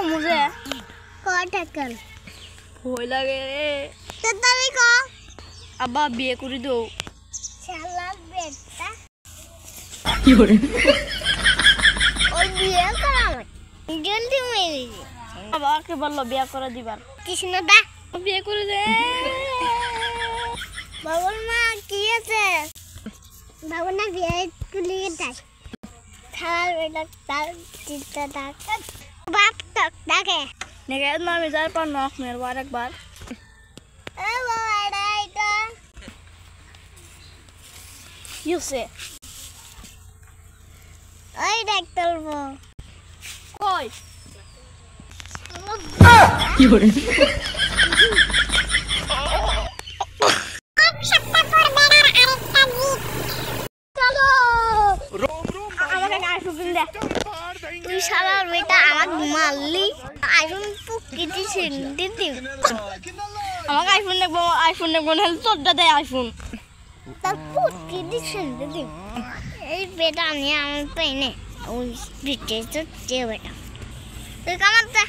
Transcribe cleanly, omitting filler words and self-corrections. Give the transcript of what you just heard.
মুঝে কয়টা কাল ভয় লাগে রে তাড়াতাড়ি ক আব্বা বিয়ে করে দাও শালা বেটা কি করে ওই বিয়ে করা আমার জলদি মেরে বাবাকে বললো বিয়ে করে দিবার কৃষ্ণ দা বিয়ে করে দে বাবুল মা কি আছে বাবু না বিয়ে কুলিয়ে দেয় খাওয়ার বেটা তার চিন্তা ডাক বাপ তক ডাকে নেগে না আমি যার পর নখ মেরবার একবার এ বাবা এটা কি হচ্ছে ওই দেখ তুলবো কই কি করে তুই শালার বেটা আমাকে মারলি আইফোন পুকিটি সেন্টি দিই আমাকে আইফোন দেখবো নাহলে তোরটা দেয় আইফোন তার পুকিটি সেন্টি দিই এই বেটা নিয়ে আমি পেনে ওই বিটে তো বেটা তুই কামাতে